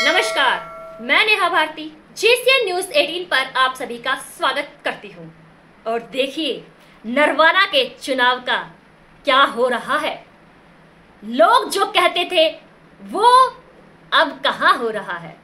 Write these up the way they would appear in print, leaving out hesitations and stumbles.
नमस्कार, मैं Neha Bharti GCN news 18 पर आप सभी का स्वागत करती हूँ। और देखिए नरवाना के चुनाव का क्या हो रहा है। लोग जो कहते थे वो अब कहाँ हो रहा है।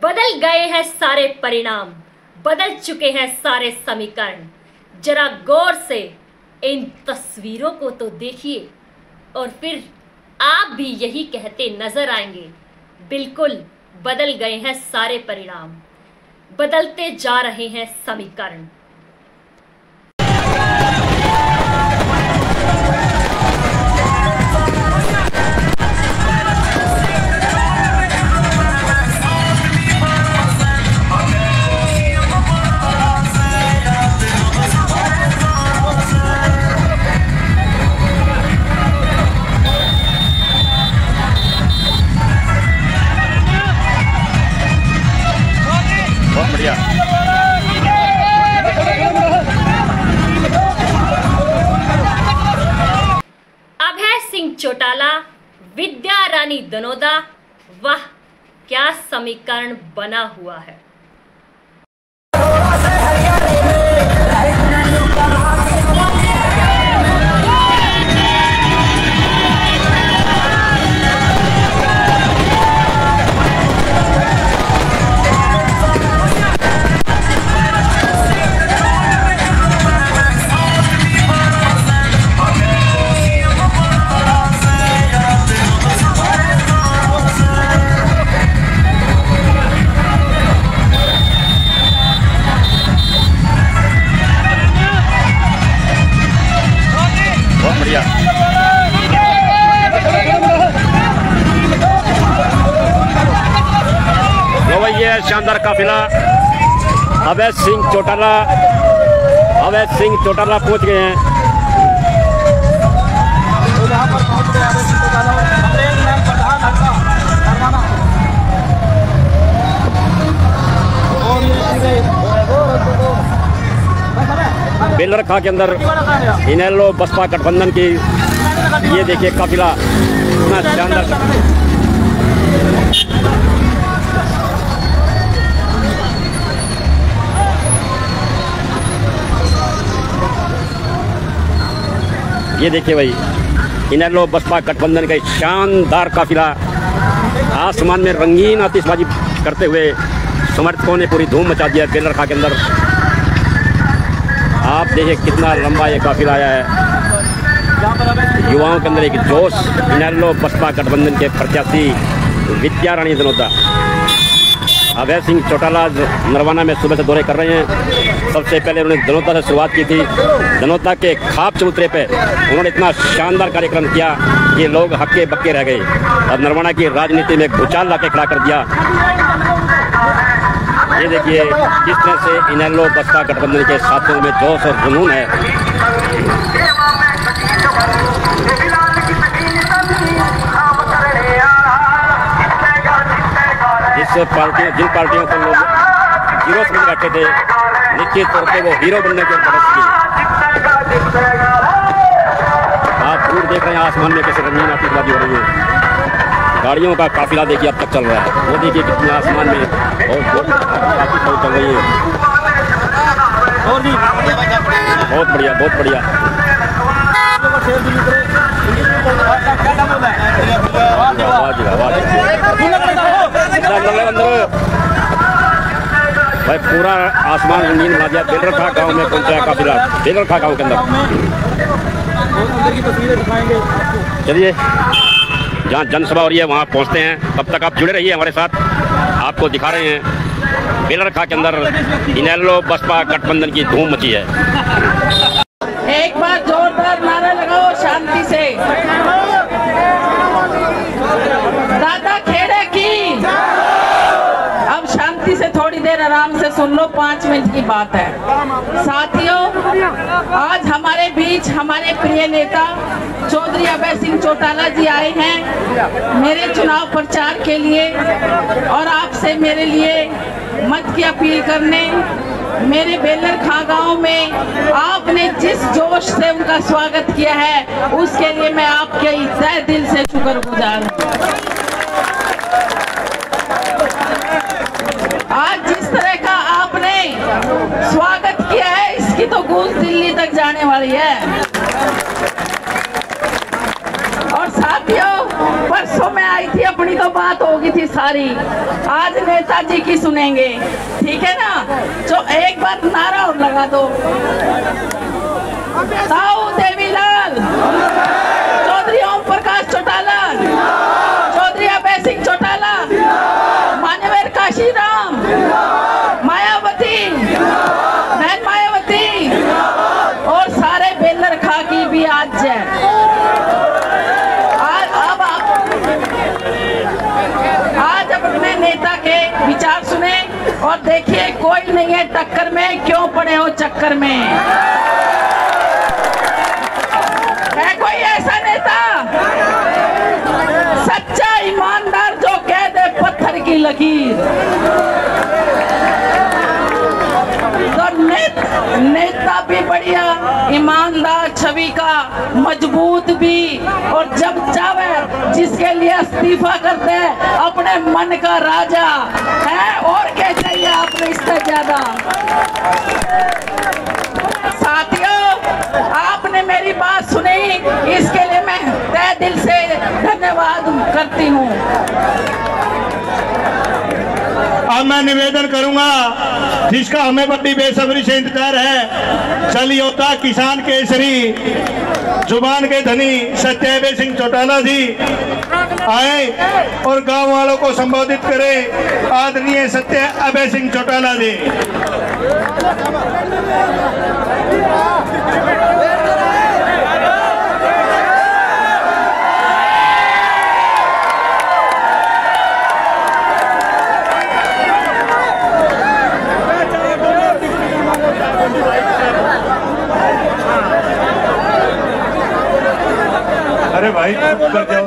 बदल गए हैं सारे परिणाम, बदल चुके हैं सारे समीकरण। जरा गौर से इन तस्वीरों को तो देखिए और फिर आप भी यही कहते नजर आएंगे। बिल्कुल बदल गए हैं सारे परिणाम, बदलते जा रहे हैं समीकरण। अभय सिंह चौटाला, विद्या रानी दनोदा, वाह क्या समीकरण बना हुआ है। शानदार काफिला अभय सिंह चौटाला पहुंच गए हैं। बेलरखा के अंदर इनेलो बसपा गठबंधन की ये देखिए काफिला इतना शानदार। ये देखिए भाई इनेलो बसपा गठबंधन का शानदार काफिला आसमान में रंगीन आतिशबाजी करते हुए समर्थकों ने पूरी धूम मचा दिया। बेलरखा के अंदर आप देखिए कितना लंबा ये काफिला आया है। युवाओं के अंदर एक जोश। इनेलो बसपा गठबंधन के प्रत्याशी विद्या रानी दनोदा, अभय सिंह चौटाला नरवाना में सुबह से दौरे कर रहे हैं। सबसे पहले उन्होंने दनोदा से शुरुआत की थी। दनोदा के खाप चबूतरे पे उन्होंने इतना शानदार कार्यक्रम किया कि लोग हक्के बक्के रह गए और नरवाना की राजनीति में भूचाल लाके खड़ा कर दिया। ये देखिए किस तरह से इनेलो बसपा गठबंधन के साथियों में जोश और जुनून है। जिन पार्टियों को लोग हीरो समझ बैठे थे, निश्चित तौर पे वो हीरो बनने के तरफ की। आप दूर देख रहे हैं आसमान में कैसे रंगीन आतिशबाजी हो रही है। गाड़ियों का काफिला देखिए अब तक चल रहा है। वो देखिए कितने आसमान में बहुत आतिशबाजी चल रही है। बहुत बढ़िया, बहुत बढ़िया। भाई पूरा आसमान रंगीन बना दिया। बेलरखा गांव में पहुंचा काफिला, बेलरखा गांव के अंदर। चलिए जहाँ जनसभा हो रही है वहाँ पहुँचते हैं। तब तक आप जुड़े रहिए हमारे साथ, आपको दिखा रहे हैं बेलरखा के अंदर इनेलो बसपा गठबंधन की धूम मची है। एक बार जोरदार नारा लगाओ शांति से। दादा खेड़े की। अब शांति से थोड़ी देर आराम से सुन लो, 5 मिनट की बात है। साथियों, आज हमारे बीच हमारे प्रिय नेता चौधरी अभय सिंह चौटाला जी आए हैं मेरे चुनाव प्रचार के लिए और आपसे मेरे लिए मत की अपील करने। मेरे बेलरखा गांव में आपने जिस जोश से उनका स्वागत किया है उसके लिए मैं आपके तहे दिल से शुक्रगुजार हूँ। आने वाली है। और साथियों, परसों में आई थी, अपनी तो बात होगी थी सारी, आज नेताजी की सुनेंगे, ठीक है ना। जो एक बार नारा और लगा दो, ताऊ देवीलाल, चौधरी ओम प्रकाश चौटाला, चौधरी अभय सिंह चौटाला, मान्यवर काशीराम, मायावती, बहन मायावती और सारे बेलर खाकी भी आज है। आज अपने नेता के विचार सुने और देखिए, कोई नहीं है टक्कर में, क्यों पड़े हो चक्कर में। है कोई ऐसा नेता सच्चा ईमानदार जो कह दे पत्थर की लकीर। तो नेता भी बढ़िया, ईमानदार छवि का, मजबूत भी, और जब चाहे जिसके लिए इस्तीफा करते हैं, अपने मन का राजा है। और क्या चाहिए आपने इससे ज्यादा। साथियों, आपने मेरी बात सुनी, इसके लिए मैं तहे दिल से धन्यवाद करती हूँ। अब मैं निवेदन करूंगा, जिसका हमें बड़ी बेसब्री से इंतजार है, चल योद्धा किसान केसरी, जुबान के धनी सत्य अभय सिंह चौटाला जी आए और गांव वालों को संबोधित करें। आदरणीय सत्य अभय सिंह चौटाला जी। अरे भाई चुप कर जाओ,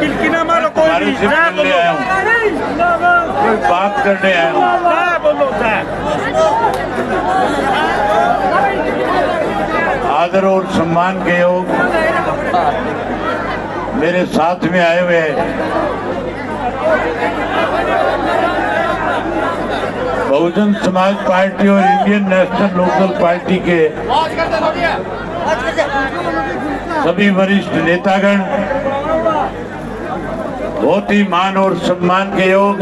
किलकिना मारो, कोई ले आया हूँ, कोई बात करने आया हूँ। आदर और सम्मान के योग मेरे साथ में आए हुए बहुजन समाज पार्टी और इंडियन नेशनल लोकल पार्टी के सभी वरिष्ठ नेतागण, बहुत ही मान और सम्मान के योग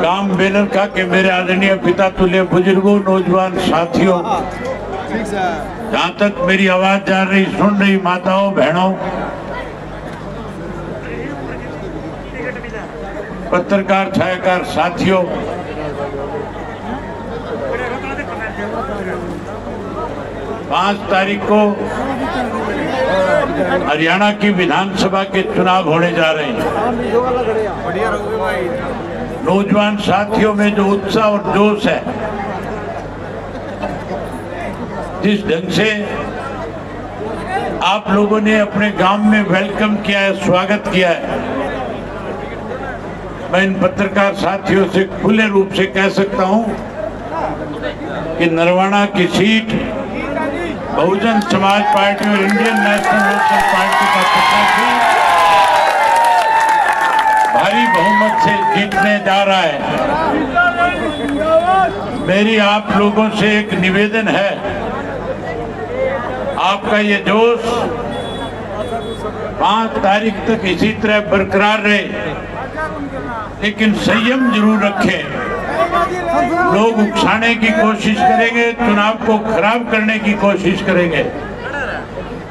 गांव बेलर का के मेरे आदरणीय पिता तुल्य बुजुर्गों, नौजवान साथियों, जहां तक मेरी आवाज जा रही, सुन रही माताओं, बहनों, पत्रकार छायाकार साथियों, 5 तारीख को हरियाणा की विधानसभा के चुनाव होने जा रहे हैं। नौजवान साथियों में जो उत्साह और जोश है, जिस ढंग से आप लोगों ने अपने गांव में वेलकम किया है, स्वागत किया है, मैं इन पत्रकार साथियों से खुले रूप से कह सकता हूं कि नरवाना की सीट बहुजन समाज पार्टी और इंडियन नेशनल लोकल पार्टी का प्रत्याशी भारी बहुमत से जीतने जा रहा है। मेरी आप लोगों से एक निवेदन है, आपका ये जोश 5 तारीख तक इसी तरह बरकरार रहे, लेकिन संयम जरूर रखें। लोग उकसाने की कोशिश करेंगे, चुनाव को खराब करने की कोशिश करेंगे,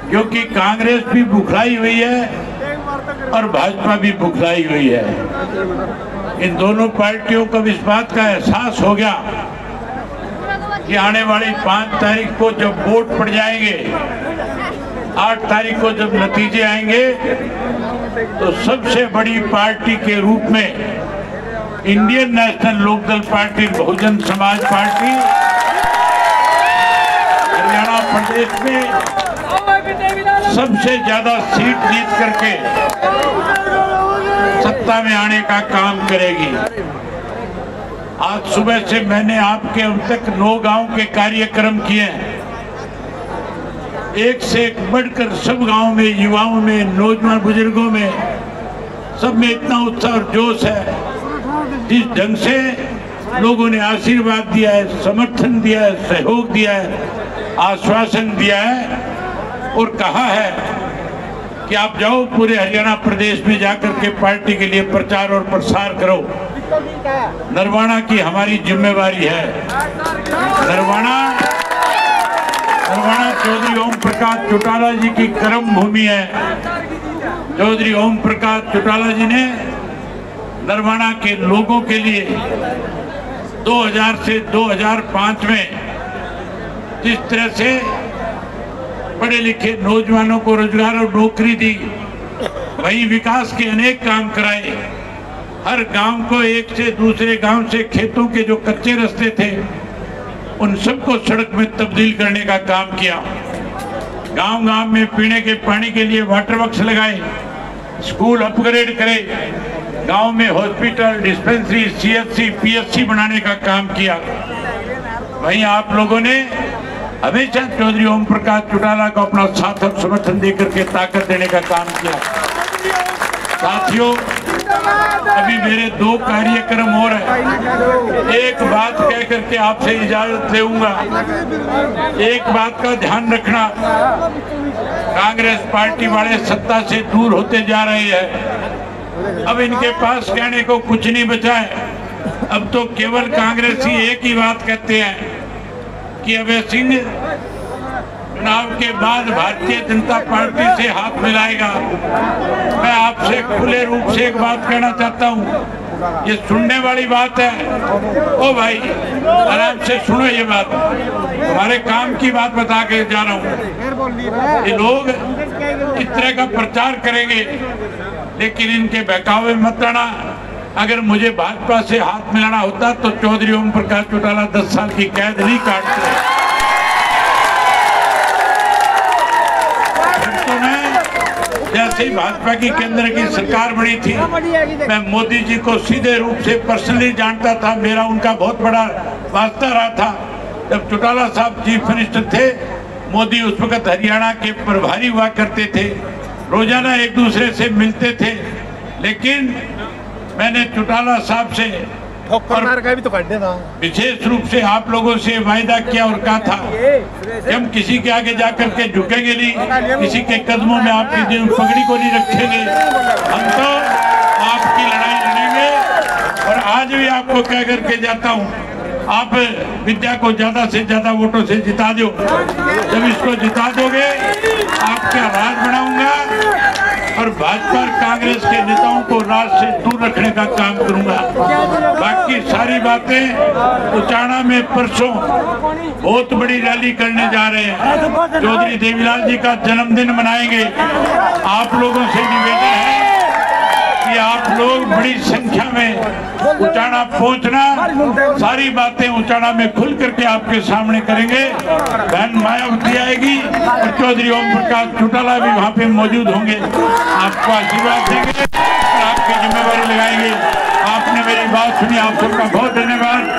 क्योंकि कांग्रेस भी बुखलाई हुई है और भाजपा भी बुखलाई हुई है। इन दोनों पार्टियों को इस बात का एहसास हो गया कि आने वाली 5 तारीख को जब वोट पड़ जाएंगे, 8 तारीख को जब नतीजे आएंगे, तो सबसे बड़ी पार्टी के रूप में Indian national Lokdal party, Bahujan Samaj party Haryana प्रदेश में सबसे ज्यादा सीट जीत करके सत्ता में आने का काम करेगी। आज सुबह से मैंने आपके अब तक 9 गांव के कार्यक्रम किए हैं। एक से एक बढ़कर सब गांव में, युवाओं में, नौजवान बुजुर्गों में, सब में इतना उत्साह और जोश है। जिस ढंग से लोगों ने आशीर्वाद दिया है, समर्थन दिया है, सहयोग दिया है, आश्वासन दिया है और कहा है कि आप जाओ पूरे हरियाणा प्रदेश में जाकर के पार्टी के लिए प्रचार और प्रसार करो। नरवाना की हमारी जिम्मेवारी है। नरवाना चौधरी ओम प्रकाश चौटाला जी की कर्म भूमि है। चौधरी ओम प्रकाश चौटाला जी ने नरवाना के लोगों के लिए 2000 से 2005 में जिस तरह से पढ़े लिखे नौजवानों को रोजगार और नौकरी दी, वहीं विकास के अनेक काम कराए। हर गांव को एक से दूसरे गांव से खेतों के जो कच्चे रास्ते थे उन सबको सड़क में तब्दील करने का काम किया। गांव-गांव में पीने के पानी के लिए वाटर वर्क्स लगाए, स्कूल अपग्रेड करे, गांव में हॉस्पिटल, डिस्पेंसरी, सीएचसी, पीएचसी बनाने का काम किया। वहीं आप लोगों ने हमेशा चौधरी ओम प्रकाश चौटाला को अपना साथ और समर्थन देकर के ताकत देने का काम किया। साथियों, अभी मेरे 2 कार्यक्रम हो रहे। एक बात कह करके आपसे इजाजत लेऊंगा। एक बात का ध्यान रखना, कांग्रेस पार्टी वाले सत्ता से दूर होते जा रहे हैं। अब इनके पास कहने को कुछ नहीं बचा है। अब तो केवल कांग्रेसी एक ही बात कहते हैं कि अभय सिंह चुनाव के बाद भारतीय जनता पार्टी से हाथ मिलाएगा। मैं आपसे खुले रूप से एक बात कहना चाहता हूँ, ये सुनने वाली बात है। ओ भाई, आराम से सुनो ये बात, हमारे काम की बात बता के जा रहा हूँ। ये लोग इस तरह का प्रचार करेंगे, लेकिन इनके बहकावे मत आना। अगर मुझे भाजपा से हाथ मिलाना होता तो चौधरी ओम प्रकाश चौटाला 10 साल की कैद नहीं काटते। तो मैं जैसे ही भाजपा की केंद्र की सरकार बनी थी, मैं मोदी जी को सीधे रूप से पर्सनली जानता था। मेरा उनका बहुत बड़ा वास्ता रहा था। जब चौटाला साहब चीफ मिनिस्टर थे, मोदी उस वक्त हरियाणा के प्रभारी हुआ करते थे, रोजाना एक दूसरे से मिलते थे। लेकिन मैंने चौटाला साहब से विशेष रूप से आप लोगों से वायदा किया और कहा था कि हम किसी के आगे जाकर के झुकेंगे नहीं, किसी के कदमों में आपकी पगड़ी को नहीं रखेंगे, हम तो आपकी लड़ाई लड़ेंगे। और आज भी आपको कह करके जाता हूँ, आप विद्या को ज्यादा से ज्यादा वोटों से जिता दो। जब इसको जिता दोगे, आपका राज बनाऊंगा और भाजपा और कांग्रेस के नेताओं को राज से दूर रखने का काम करूंगा। बाकी सारी बातें, उचाना में परसों बहुत बड़ी रैली करने जा रहे हैं। चौधरी देवीलाल जी का जन्मदिन मनाएंगे। आप लोगों से निवेदन है कि आप लोग बड़ी संख्या में उचाना पहुंचना। सारी बातें उचाना में खुल करके आपके सामने करेंगे। बहन मायावती आएगी और चौधरी ओम प्रकाश चौटाला भी वहां पे मौजूद होंगे। आपको आशीर्वाद देंगे और आपकी जिम्मेवारी लगाएंगे। आपने मेरी बात सुनी, आप सबका बहुत धन्यवाद।